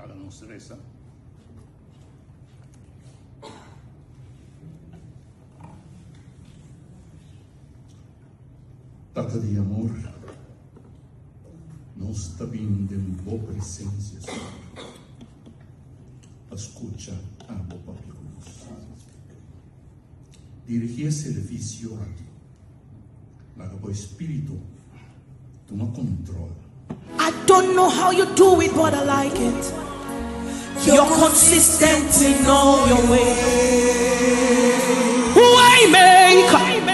Háganos reza. Tata de amor, nós está vindo em boa presença, Senhor. Escucha a boa palavra. Dirige el servicio a ti. Para que el Espíritu toma control. I don't know how you do it, but I like it. You're consistent in all your ways. Waymaker,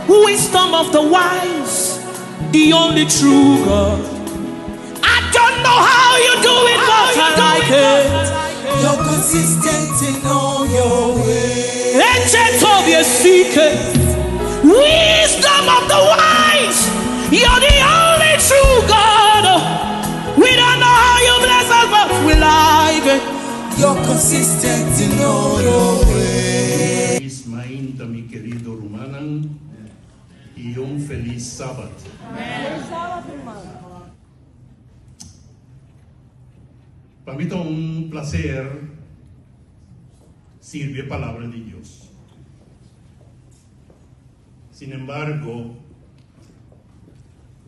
wisdom of the wise, the only true God. I don't know how you do it, but I like it. You're consistent in all your ways. Ancient of your secrets, wisdom of the wise, you're the only true God. We don't know how you bless us, but we like it. You're consistent in all your ways. Ismainta, mi querido Rumanan, y un feliz sábado. Feliz sábado, hermano. Para mí es un placer servir palabra de Dios. Sin embargo,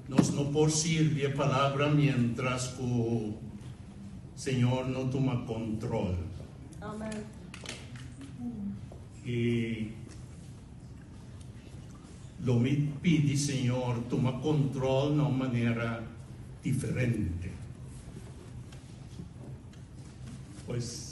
nos no por servir palabra mientras el Señor no toma control. Amén. Y lo me pide, Señor, toma control de una manera diferente. Pues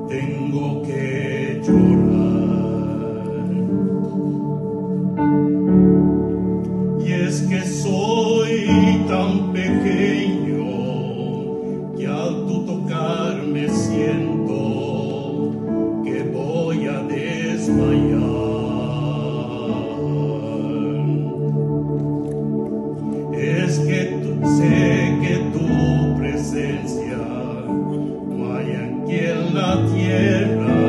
tengo que llorar. Y es que soy tan pequeño que al tú tocarme siento que voy a desmayar. Es que sé que tu presencia no hay aquí en la tierra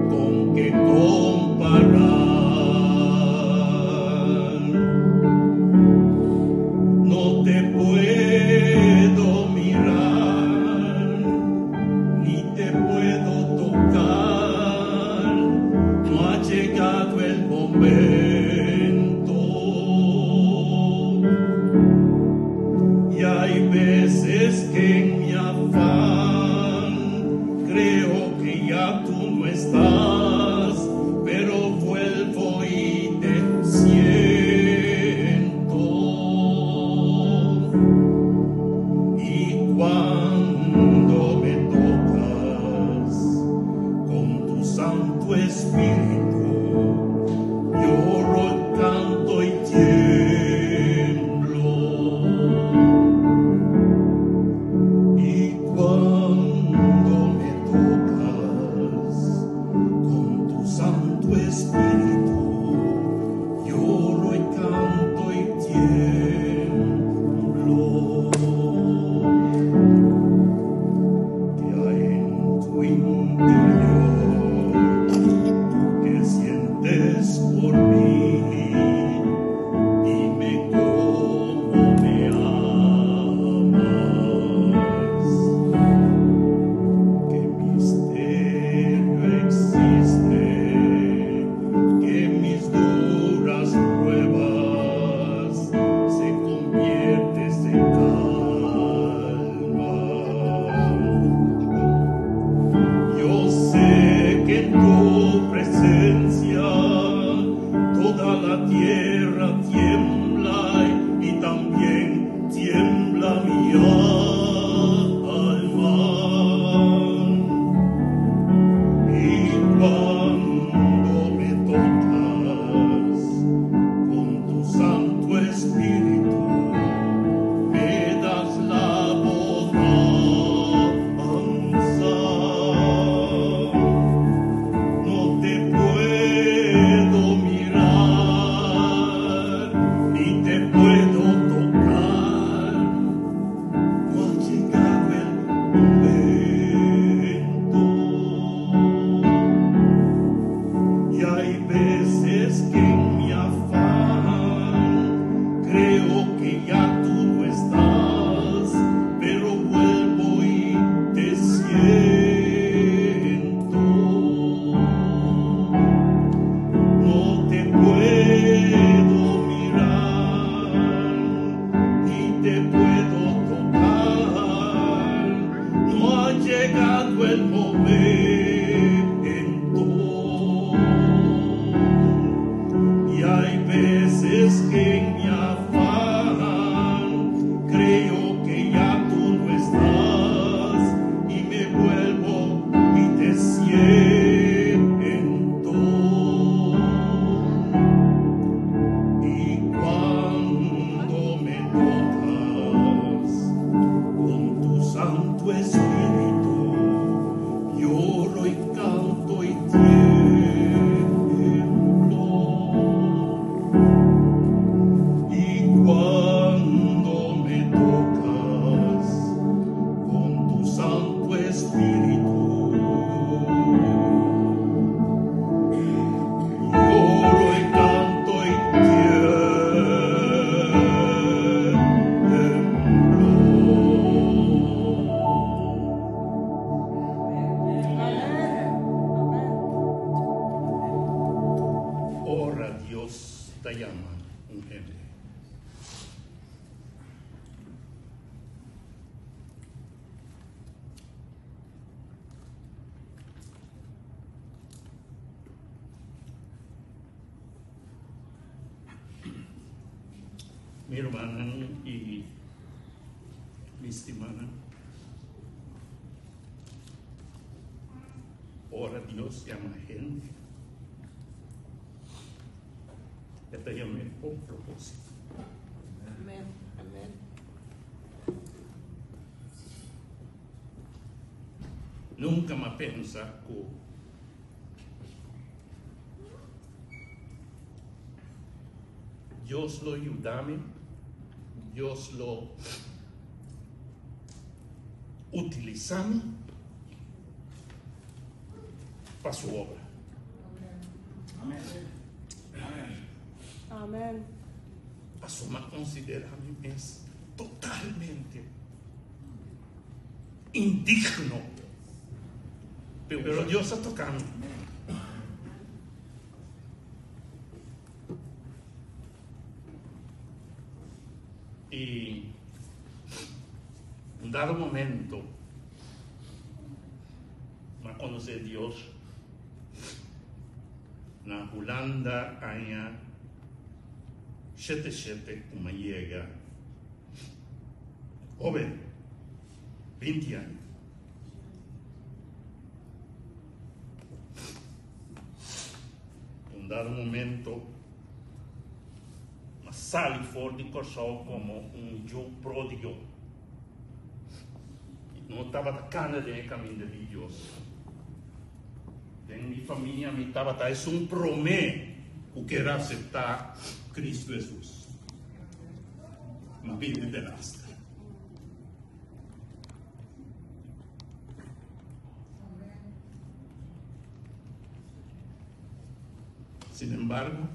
con que comparar. No te puedo mirar, ni te puedo tocar, no ha llegado el momento. Y hay veces que en mi afán creo que ya tú no estás, pero vuelvo y te siento. Y cuando me tocas con tu Santo Espíritu, lloro, canto y tiemblo. Y cuando me tocas con tu Santo Espíritu, lloro y canto y tiemblo. Que hay en tu interior, que sientes por mí, dime cómo me amas. Qué misterio existe, que mis duras pruebas se conviertes en calma. Yo sé que en tu presencia toda la tierra tiembla y también tiembla mi alma. Y cuando te llama un gente. Mi hermana y mi estimada, ahora Dios llama gente. Este llama por propósito. Amén. Amén. Nunca me pensa que Dios lo ayudame, Dios lo utilizame para su obra. Amén. Eso me considera a mí es totalmente indigno. Pero Dios está tocando. Y en dado momento me conocí a Dios en Holanda año 77 como llega joven 20 años. En dado momento salí fuera de coração como un yo pródigo. No estaba atacando en el camino de Dios. En mi familia me estaba es un promé o que era aceptar Cristo Jesús. Una vida de lastra. Sin embargo,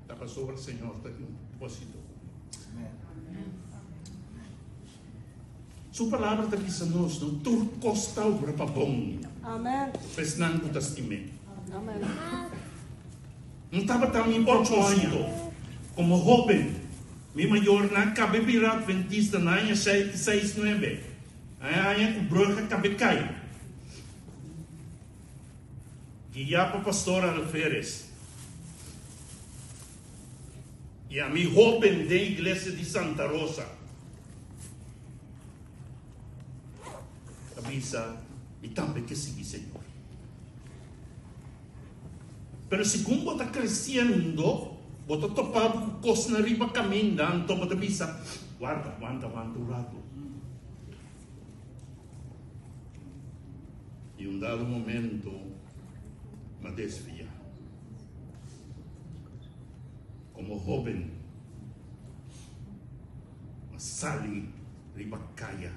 la pasó el Señor de un propósito. Su palabra te dice nos, no tu costa obra para bom. Amén. Pues não te estimé. Amén. Não estava também 8 anos. Como joven, mi mayor na cabe virar adventista na año 69. Año que bruja cabe cair. Guiar para pastor Alferes. E a mi joven de iglesia de Santa Rosa. Avisa, e também que sigue, Senhor. Pero segundo está crescendo, você topado com coisa na riba caminhando, então você avisa, guarda o rato. E um dado momento, me desvia. Como joven, me sali riba caia.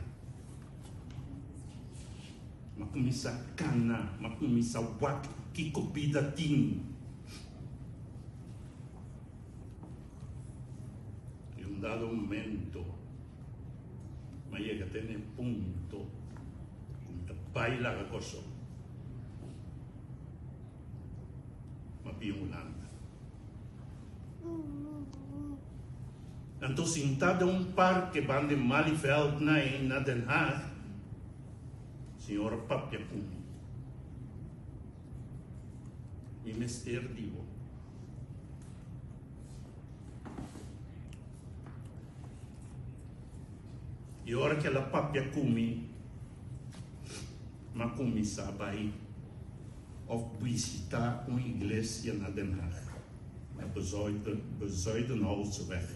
Me começa a cana, me começa a wak, que copida tinha. E um dado momento, me chega até no ponto, como te baila a coisa. Me pio Holanda. Então, sentado em um parque, van de Malieveld na Den Haag, Senhora Papia Kumi. E Mester Divo. E a hora que ela Papia Kumi, ma começava a ir visitar uma igreja na Den Haag. Na Bezuidenholzeweg.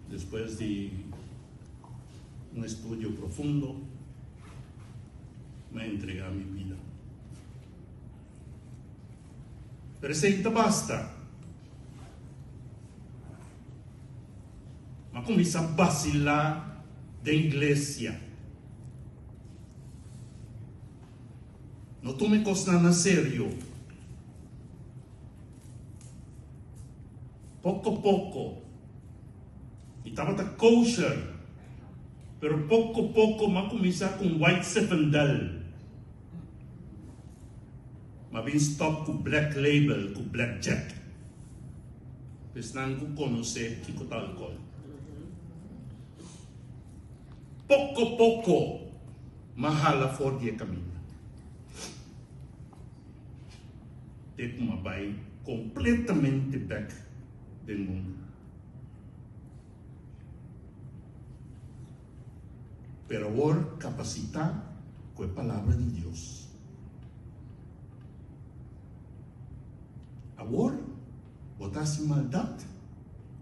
Después de un estudio profundo, me entregué a mi vida. Pero eso ainda basta. Me comencé a vacilar de iglesia. No tome cosas nada serio. Poco a poco. E estava kosher, pero pouco a pouco me começar com White Zinfandel, mas vem stop com Black Label, com Black Jack. Pois não conhecer que com álcool. Pouco, mahala fora de caminho. Tem uma vai completamente back do mundo. Pero agora capacitar com a palavra de Deus. Agora, botar-se maldade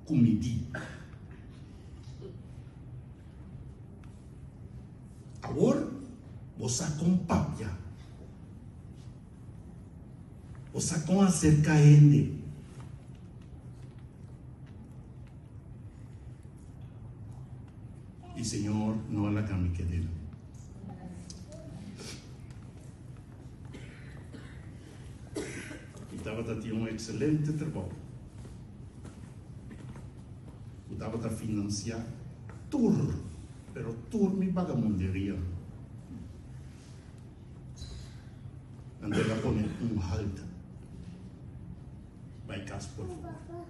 com medida. Agora, você acompanha. Você acerca a ele. E Senhor, não é a caminho dele. Estava a ter um excelente trabalho. Estava a financiar tudo, pero tudo me vagabunderia. Andei a pôr um halt. Vai casa, por favor.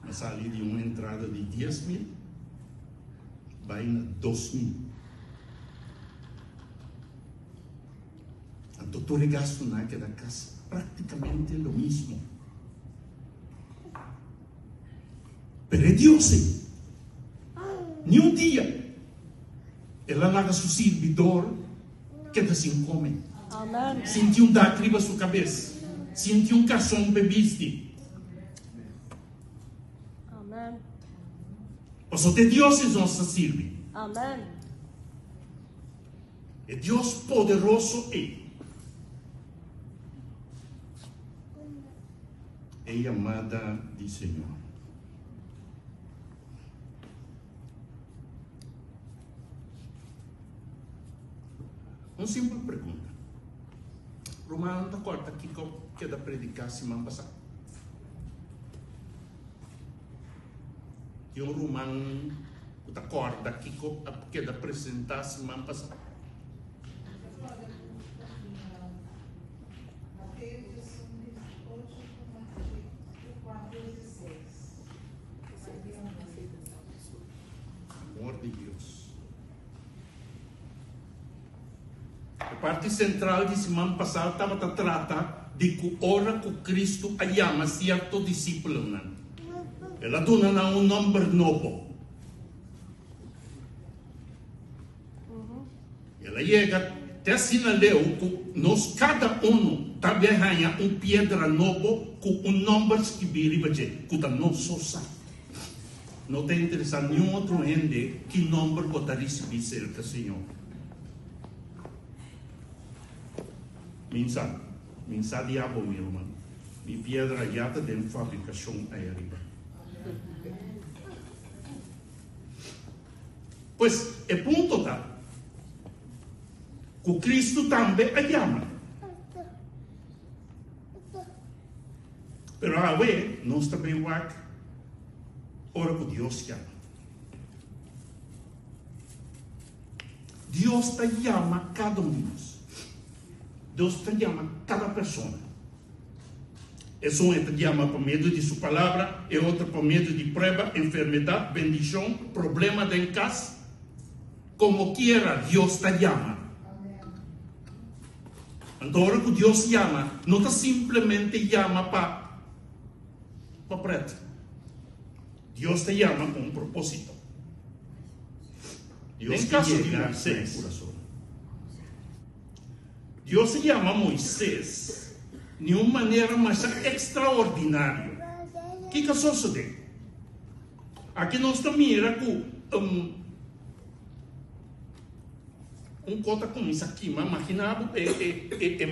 Mas ali de uma entrada de 10.000, vai na 2.000. Então, todo gasto naquela casa, praticamente o mesmo. Pero é Deus. Nenhum dia, ela larga seu servidor que assim come. Amen. Sentiu um dátriba sua cabeça. Sentiu um cação bebiste. Amen. Só de Deus nos serve. Amen. É Deus poderoso é amada de Senhor. Uma simples pergunta. Romano está corta aqui que é da predicar semana passada. E um romano está corta aqui que é da apresentar semana passada. Amor de Deus. A parte central de semana passada estava a tratar de que ora que Cristo chama certo discípulo. Ela dona um nome novo. Ela chega até assinaleu que nós cada um também ganha pedra novo com nome que vira que não só sabe. Não tem interessado nenhum outro gente que nome botar receber cerca, Senhor. Minsa diabo, meu irmão. Minha pedra já está dentro da fabricação aí arriba. Pois, é ponto tá. Que Cristo também a chama. Pero a ver, nós também work. Ora que Deus chama. Deus te chama cada um de nós. Deus te chama cada pessoa. Um te chama por meio de sua palavra, e outro por meio de prova, enfermidade, bendição, problema em casa. Como quiera, Deus te chama. Então, ora que Deus chama, não está simplesmente chama para preto. Deus te chama com propósito. Em caso de Moisés, Deus se chama Moisés de uma maneira mais extraordinária. O que sucede? Aqui nós mira com conta com isso aqui, mas imaginava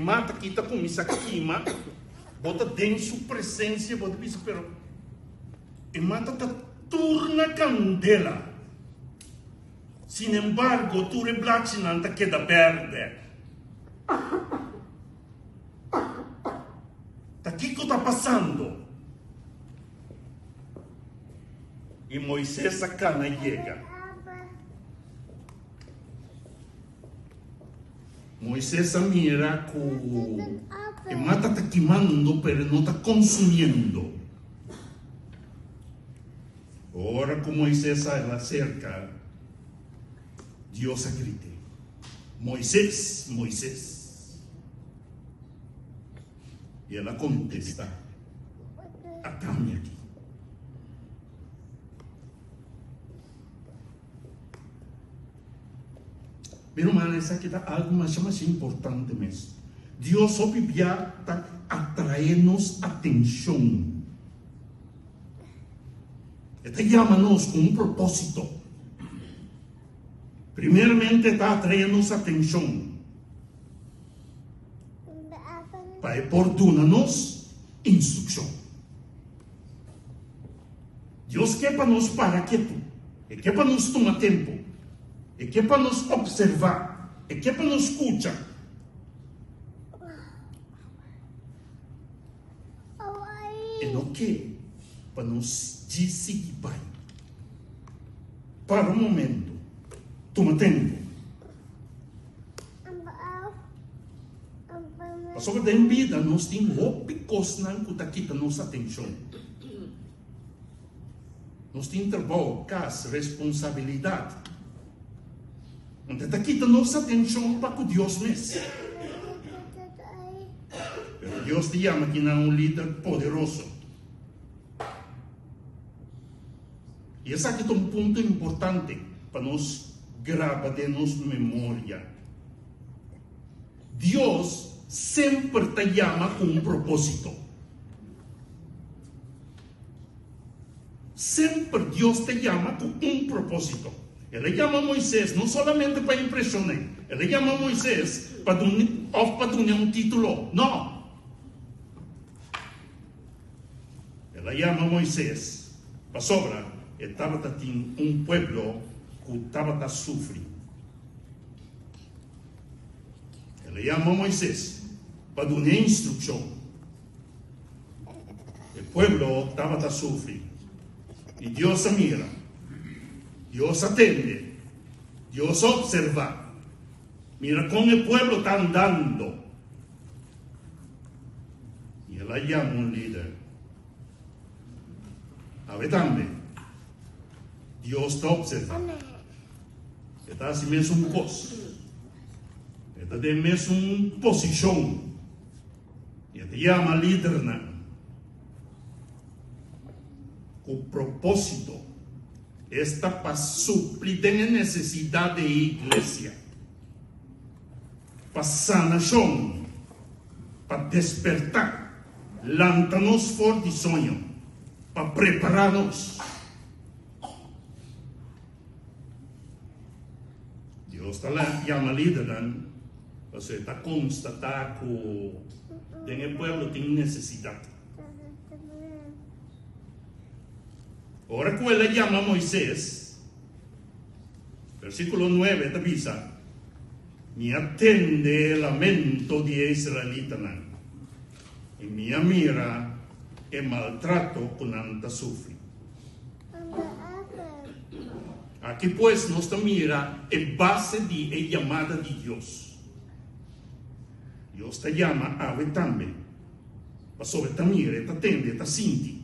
mata que está com isso aqui, bota dentro sua presença, bota isso, pero mata está turna candela. Sin embargo, tu reblaci não te queda verde. O que está passando? E Moisés a cana chega. Moisés mira que mata está quemando, pero no está consumiendo. Ahora que Moisés se acerca, Dios grita: Moisés, Moisés. Y él contesta: atame aquí. Pero, hermano, essa aqui está algo mais importante mesmo. Deus só está atraindo-nos atenção. Ele chama-nos com um propósito. Primeiramente, está atraindo-nos atenção para oportunar-nos instrução. Deus quer para nos parar quieto. Ele quer para nos tomar tempo. É que é para nos observar, é que é para nos escutar. É não que para nos dizer bem. Para o momento, toma tempo. Mas sobre a vida, nós temos ópicos não que está aqui nossa atenção. Nós temos trabalho, casa, responsabilidade. Então, aqui está nossa atenção para com Deus mesmo. Mas Deus te chama que não é um líder poderoso. E esse aqui é um ponto importante para nós gravar de nossa memória. Deus sempre te chama com um propósito. Sempre Deus te chama com um propósito. Ele chama Moisés não solamente para impressionar. Ele chama Moisés para dar um título. Não. Ele chama Moisés para sobra. Ele estava tendo um povo que estava sofrendo. Ele chama Moisés para dar instrução. O povo estava sofrendo. E Deus mira. Deus atende, Deus observa, mira como o pueblo está andando. E ela chama um líder. A ver também, Deus está observando. Está assim mesmo um coisa. Está de mesmo uma posição. E ele chama líder, né? Com propósito. Está para suprir a necessidade da igreja, para sanação, para despertar, lançar-nos fora de sonho, para preparar-nos. Deus está lá, chama líder, você está constatar que o povo tem necessidade. Ahora que ele chama a Moisés, versículo 9, te avisa: me atende el lamento de israelita, y me mira el maltrato con anta sufre. Aquí pues nos mira el base de la llamada de Dios. Dios te llama a ver también, para sobre te mira, te atende, te siente.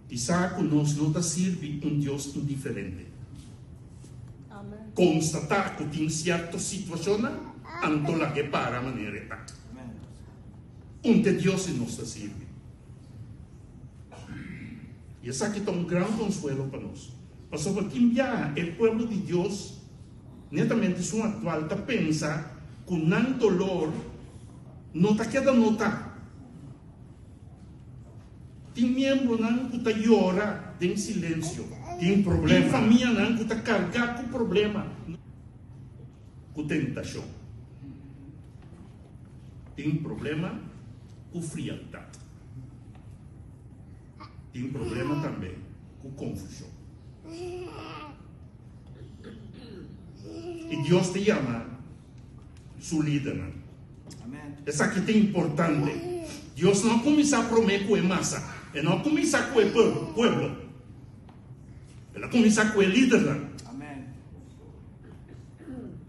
Quizá conosco não sirve um Deus indiferente. Amen. Constatar que tem certa situação, anto la que para a maneira está. Onde Deus não sirve. E esse aqui é um grande consuelo para nós. Mas sobre quem já é povo de Deus, netamente sua atual, está pensa que não dolor não está querendo notar. Tem membro não que está llora em silêncio. Tem problema. Tem família não que está carregada com problema. Com tentação. Tem problema com frialdade. Tem problema também com confusão. E Deus te chama seu líder. Essa aqui é importante. Deus não começa a prometer com a massa. Ele não começa com o povo. Ele começa com o líder.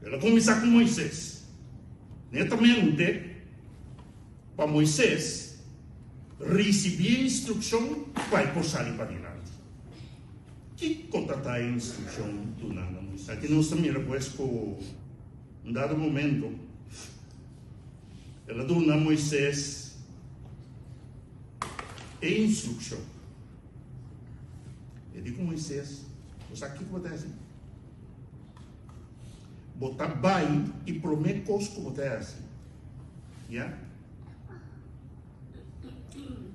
Ela começa com Moisés. Netamente, para Moisés receber instrução, vai passar para adiante. Que conta a instrução do Nana Moisés? Aqui nós também, depois, com um dado momento, ela deu a Moisés a instrução. Eu digo Moisés, você aqui que acontece? Botar bem e prometer coisas que acontece. Yeah?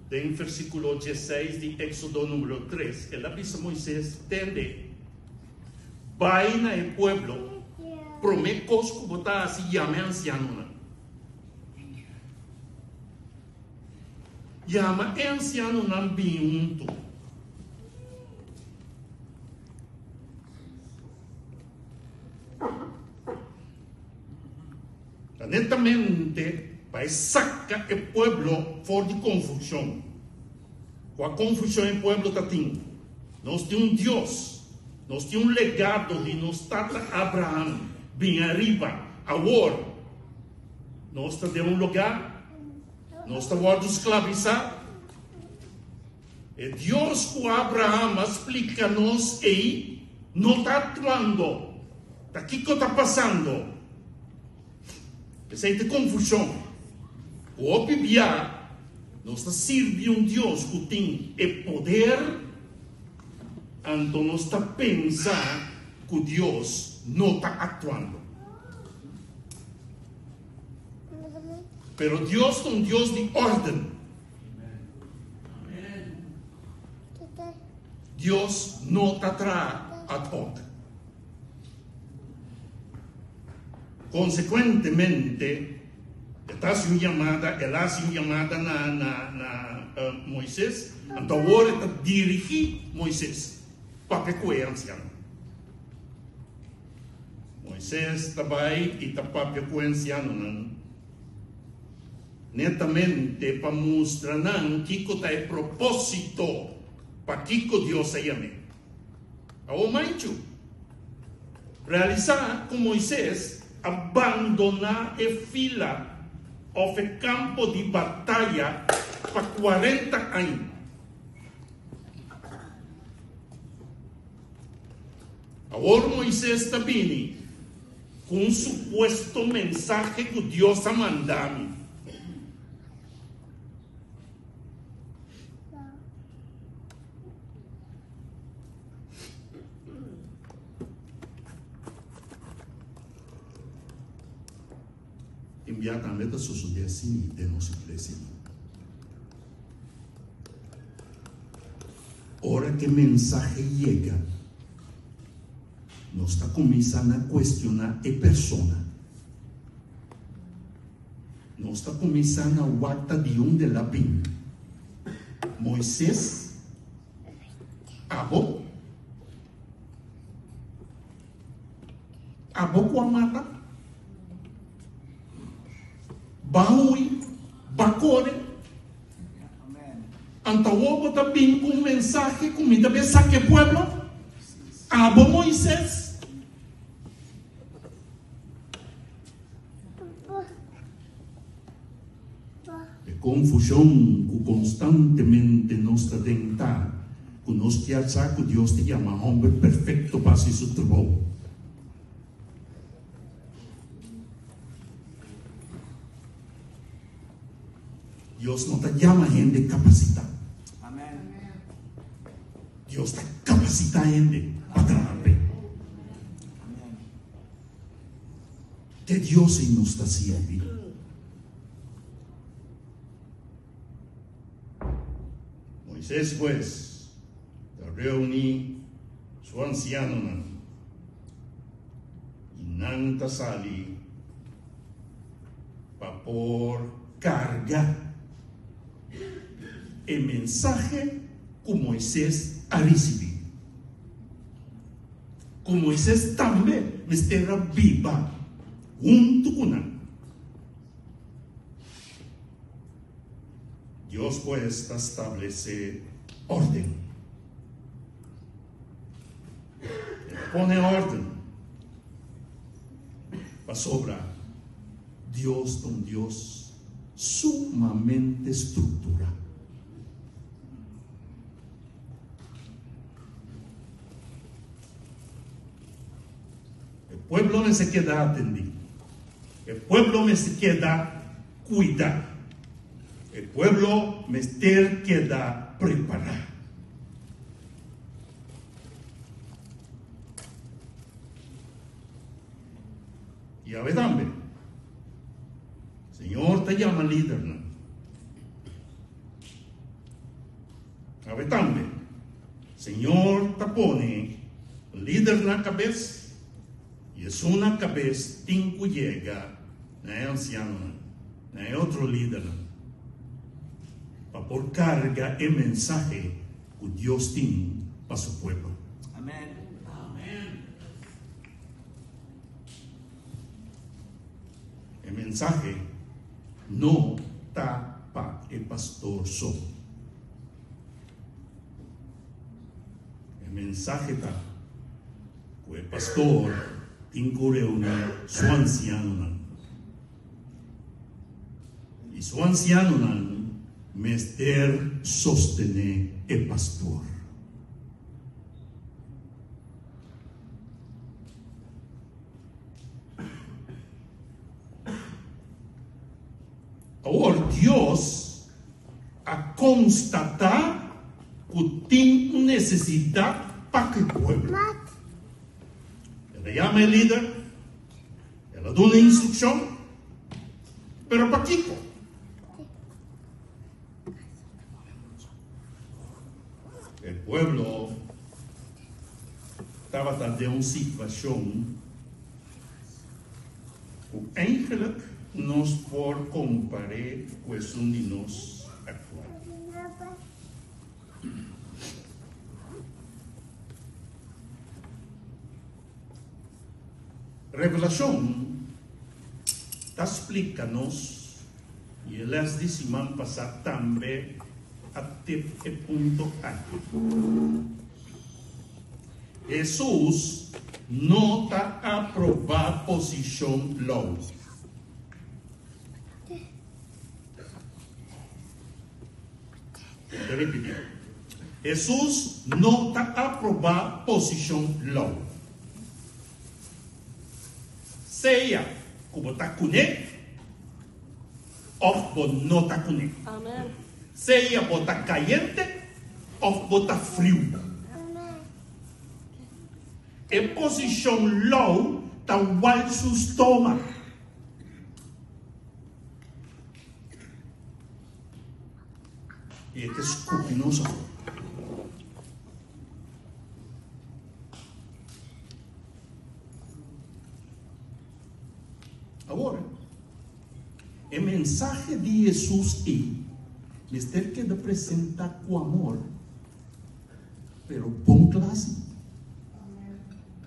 Tem versículo 16 de Éxodo número 3. Ela diz a Moisés, entende? Vai na el pueblo, promete coisas que botar assim, llame anciano. Llama anciano não junto. Netamente, vai sacar o pueblo fora de confusão. Com a confusão o pueblo está tendo. Nós temos Deus. Nós temos um legado de nosso tata Abraão. Bem arriba, agora. Nós estamos em um lugar. Nós estamos escravizados. E Deus com Abraão explica-nos aí. Não está atuando. O que está passando? Essa é a confusão. O Bíblia, nós servimos Deus que tem o poder, então nós está pensando que Deus não está atuando. Pero Deus é um Deus de ordem. Deus não está atrás ad hoc. Consequentemente, ela hace uma chamada na Moisés, então agora está dirigir Moisés para que é anciano. Moisés está bem e está para que é anciano. Netamente para mostrar que é o propósito para que Deus é amém. Ao mais realizar com Moisés, abandonar a fila ou o campo de batalha para 40 anos. Agora Moisés está vindo com um suposto mensagem que Deus está mandando. Imediatamente sucede assim de nossa igreja. Hora que a mensagem chega, nós está começando a questionar a pessoa. Nós está começando a guardar de onde ela vem. Moisés, abo com a mata. Baui, Bacore. Então, o está vindo com mensagem, comida, pensar que pueblo, abo Moisés. É confusão que constantemente nós está tentando, que nós queremos achar que Deus te chama homem perfeito para fazer seu trabalho. Deus não te chama gente capacitada. Amém. Deus te capacita gente para trabalhar. Que Deus nos está servindo. Moisés, pues, reúne su anciano e não está sali para por carga o mensaje que Moisés ha recebido. Que Moisés também estará viva junto com ele. Deus pues estabelecer ordem. Ele põe ordem. sobra, Dios es un Dios sumamente estructurado. El pueblo me se queda atendido. El pueblo me se queda cuidado. El pueblo me queda preparado. Y a ver, también, Señor te llama líder, ¿no? A ver, también, Señor te pone líder en la cabeza, y es una cabeza que llega, no es anciano, no es otro líder, para por carga el mensaje que Dios tiene para su pueblo. Amén. El mensaje no está para el pastor solo. El mensaje está que el pastor tiene que reunir su anciano. Y su anciano me debe sostener el pastor. Ahora Dios a constatar que tiene necesidad para que el pueblo. Él llama el líder, él da una instrucción, pero para qué? El pueblo estaba en una situación que eigenlijk nos por comparar cuestión de nos actual. Revelación está explica-nos, e elas de semana passada também até o ponto aqui. Jesus não está a provar posição low. Vou repetir. Jesus não está a provar posição low. Seja como está com ele, ou não está com ele. Amen. Seja botar caliente ou botar frio. Em posição low, está o seu estômago. E que escupe não só. Agora, o mensagem de Jesus é ter que apresentar com amor, pero bom classe.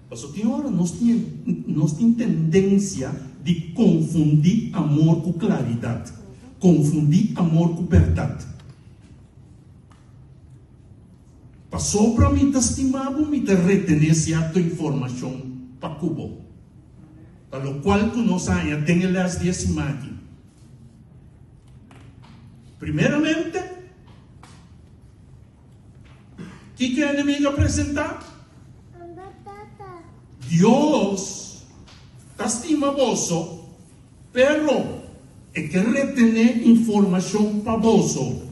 Porque tem hora nós tem tendência de confundir amor com claridade, confundir amor com verdade. Passou para mim, estimado, me retener certa informação para Cuba. Para lo cual que nós tem as 10 imagens. Primeiramente, o que o inimigo apresentar? Deus estima vosso, pero é que retener informação para vosso.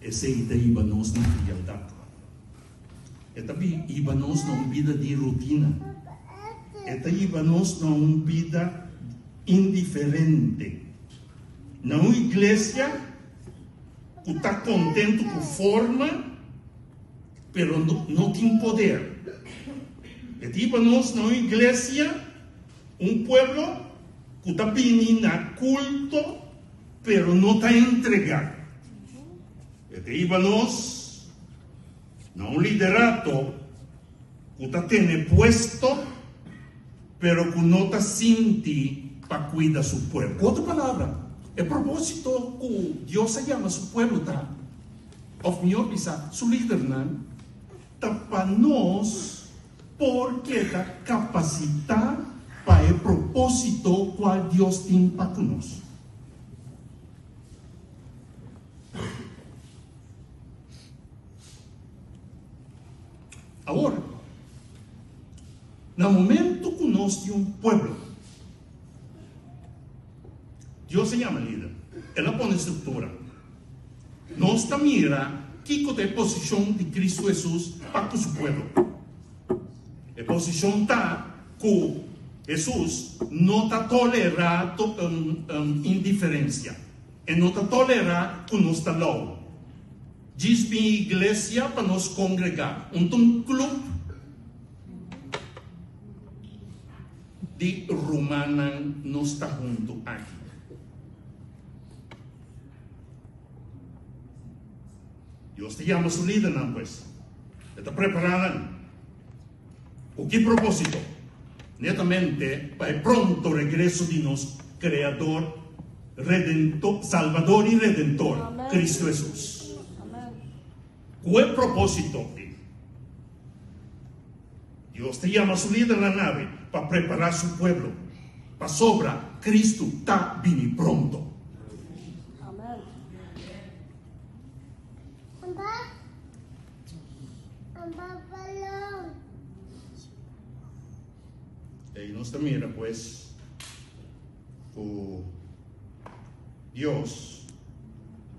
Esse iba nós na frialdade. Esse iba nós na vida de rotina. Esse iba nós na vida indiferente. Na igreja que está contente com forma, pero não tem poder. Esse iba nós na igreja pueblo que está vindo a culto, pero não está entregado. Íbamos a un liderato que tiene puesto, pero que no está sinti para cuidar su pueblo. Otra palabra, el propósito que Dios se llama a su pueblo está of melhor bisa su líder nan tapanos porque da capacidade para o propósito qual Deus tem para conosco. Agora, no momento que nós temos um pueblo, Deus se chama líder, ela põe estrutura. Nós também mira que é a posição de Cristo Jesus para o seu pueblo. A posição está que Jesus não está tolerando indiferença. E não está tolerando que nós estamos lá. Diz bem a igreja para nos congregar. Um clube de Romana não está junto aqui. Deus te chama su líder, não, pues. Está preparado. ¿Con qué propósito? Netamente para el pronto regreso de nuestro Creador, Redentor, Salvador y Redentor, Amén. Cristo Jesús. Amén. ¿Cuál propósito? Dios te llama a su líder en la nave para preparar su pueblo. Para sobra, Cristo está bien pronto. Amén. Y nos mira pues que Dios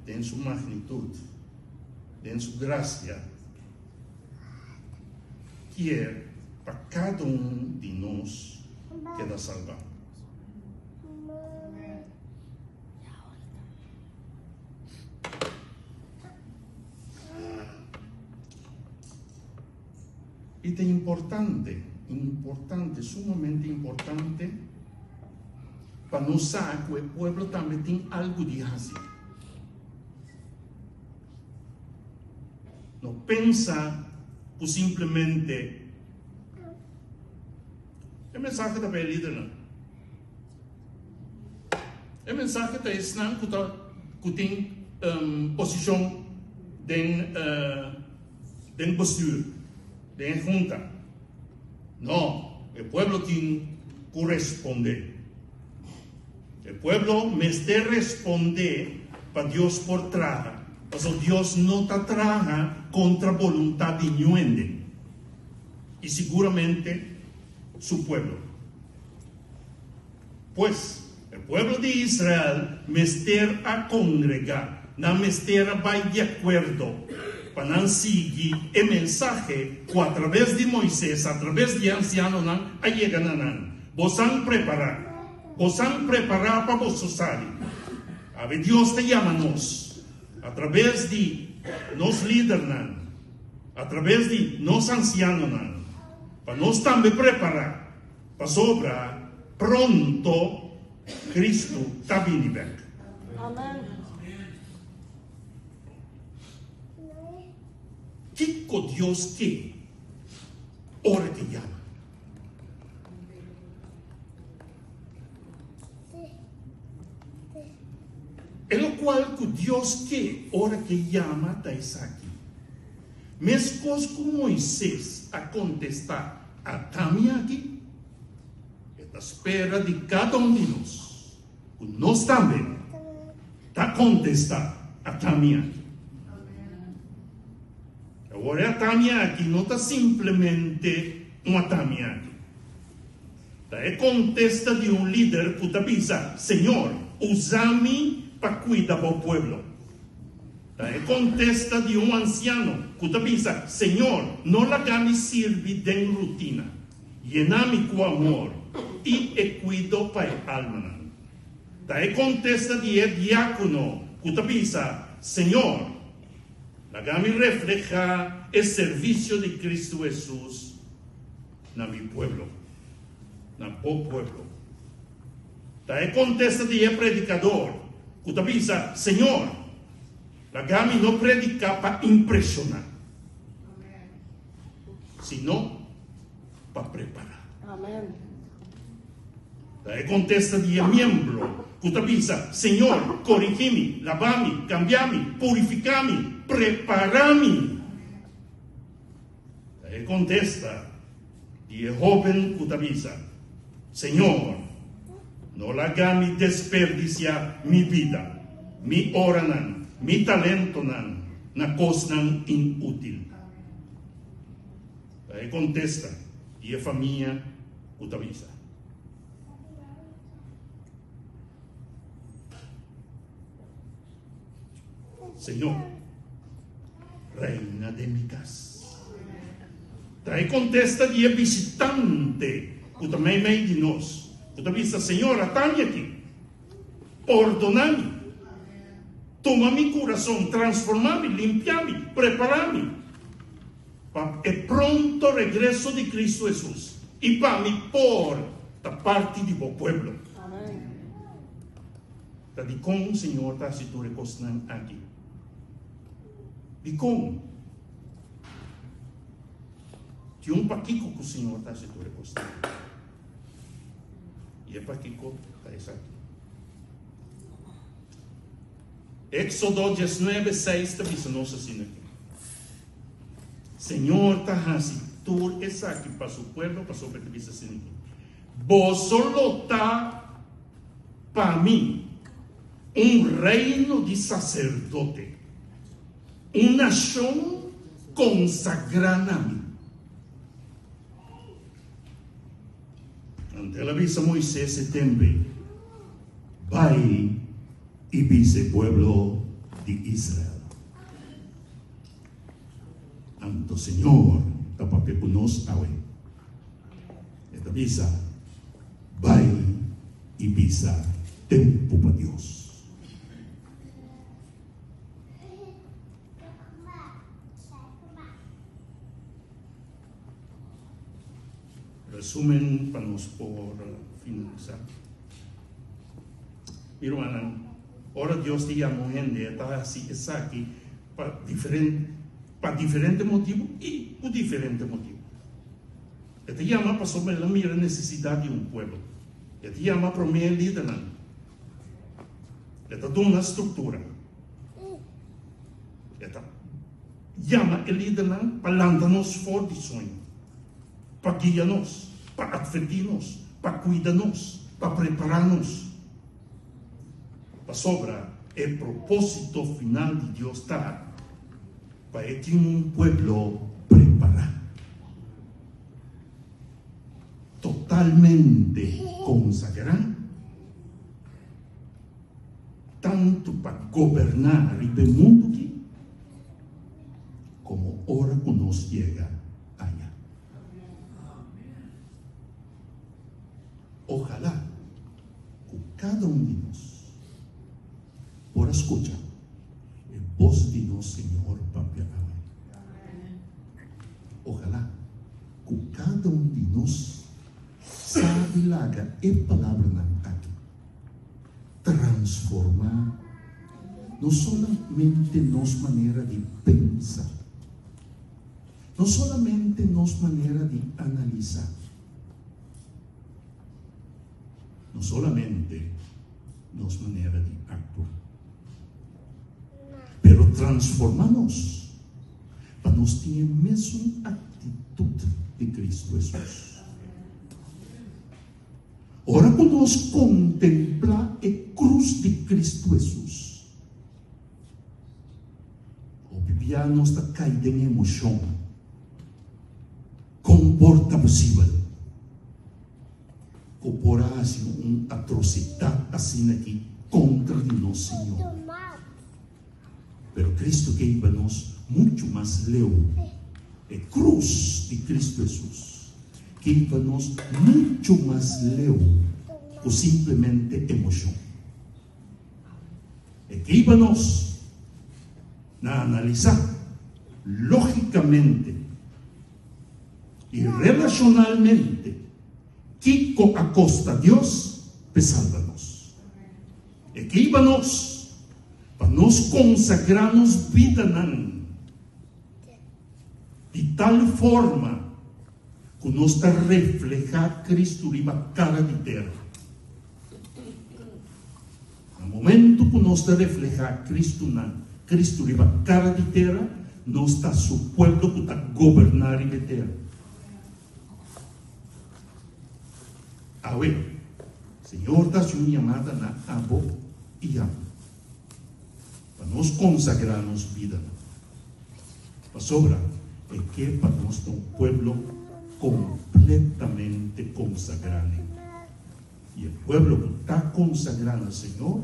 en su magnitud, en su gracia, quiere para cada uno de nosotros queda salvado. Y es importante, sumamente importante, para nós saber que o pueblo também tem algo de hacer. Não pensa que simplesmente é mensagem da líder, não. É mensagem da Islam que tem posição de postura, de junta. Não, o pueblo tem que responder. O pueblo me debe responder para Deus por trás. Mas Deus não está traga contra a vontade de ninguém. E seguramente su pueblo. Pues, o pueblo de Israel mester a congregar, não mester vai de acordo, para não seguir o mensagem que através de Moisés, através de ancianos, não chega não. Vos han preparado para vos salir. A ver, Deus te llama a nós, através de nos líderes, através de nos ancianos, para nós também preparar, para sobrar pronto, Cristo está vindo back. Amén. Que Deus quer? Hora que llama. É o qual que Deus quer, hora que llama, está aqui. Mesmo com Moisés a contestar a também aqui, está à espera de cada um de nós. Nós também está a contestar a também aqui. Agora, a também aqui não está simplesmente uma também aqui. É contesta de um líder que está pensando, Senhor, usa-me para cuidar do povo. É contesta de um anciano que está pensando, Senhor, não larga-me servir de rotina, llena-me com amor e cuido para a alma. É contesta de diácono que está pensando, Senhor, larga-me reflejar o serviço de Cristo Jesus na meu povo, na meu povo. É contesta de predicador que está pensando, Senhor, larga-me não predicar para impressionar, sino para preparar. Amén. É contesta de membro Kutabisa, Señor, corrigimi, lavami, cambiami, purificami, preparami. Él contesta, y el joven Kutabisa, Señor, no la hagami desperdiciar mi vida, mi oranan, mi talento na cosnan inútil. Él contesta, y la familia Kutabisa. Señor, reina de mi casa. Trae contesta de visitante. Kutamay may dinos. Kutabisa, Señor, atami aquí. Perdonami. Toma mi corazón, transformami, limpiami, preparami. Para el pronto regreso de Cristo Jesús. Y para mí por la parte de mi pueblo. Amén. Tadi kong, Señor, ta si tu recosnan aquí. Di kong. Ti un paquico que o Senhor está se tu recostan. E é paquico está isso aqui. Éxodo 19:6 está dizendo assim aqui. Senhor está assim, tu és aqui para o povo, para o povo que assim aqui. Vos solo está para mim reino de sacerdote. Una nación consagrada a mí. Ante la visa Moisés setembro, vai y vise pueblo de Israel. Ante Señor, tapape punos awe. Esta visa, vai y visa tempo para Dios. Resumen para nos por finalizar. Mi hermana, ahora Dios te llama gente, está así, está aquí, para diferente motivo y por diferente motivo. Te llama para sobre la mira necesidad de un pueblo. Te llama para mí el liderazgo. Te da una estructura. Te llama el liderazgo para lanzarnos fuera de sueño. Para guiarnos, para advertirnos, para cuidarnos, para prepararnos. Para sobra el propósito final de Dios está para que un pueblo preparado, totalmente consagrado, tanto para gobernar el mundo aquí, como ahora que nos llega allá. Ojalá que cada uno de nosotros por escuchar el voz de nuestro Señor Papi Amén. Ojalá que cada uno de nosotros sabe la palabra aquí transformar no solamente nuestra manera de pensar, no solamente nuestra manera de analizar, no solamente nuestra manera de actuar, pero transformarnos para nos tener la misma actitud de Cristo Jesús. Ahora podemos contemplar la cruz de Cristo Jesús. O Biblia nos está caída en emoción, comporta posible. O por hacer una atrocidad así aquí contra el Señor. Pero Cristo que íbamos mucho más lejos. La cruz de Cristo Jesús que íbamos mucho más lejos que simplemente emoción. Y que íbamos a analizar lógicamente y relacionalmente que acosta Dios pesándonos. Y que íbamos para nos consagrarnos vida de tal forma que nos está reflejar Cristo en la cara de tierra. tempo nós está reflejar Cristo na Cristo riba cara de terra, nós está su pueblo que está governar a terra. A ver, Senhor está sua chamada na abo e amo, para nós consagrar nos vida. Para sobra é que para nós ter um pueblo completamente consagrado. E o pueblo que está consagrado ao Senhor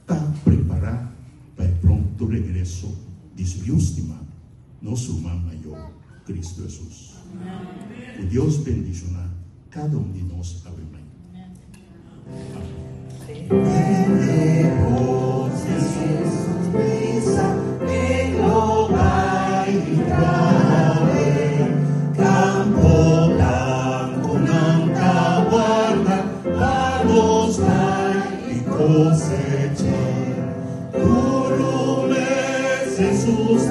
está preparado para o pronto regresso de sua última, nosso irmão maior, Cristo Jesus. O Deus bendicionar cada de nós. Amém. Jesus,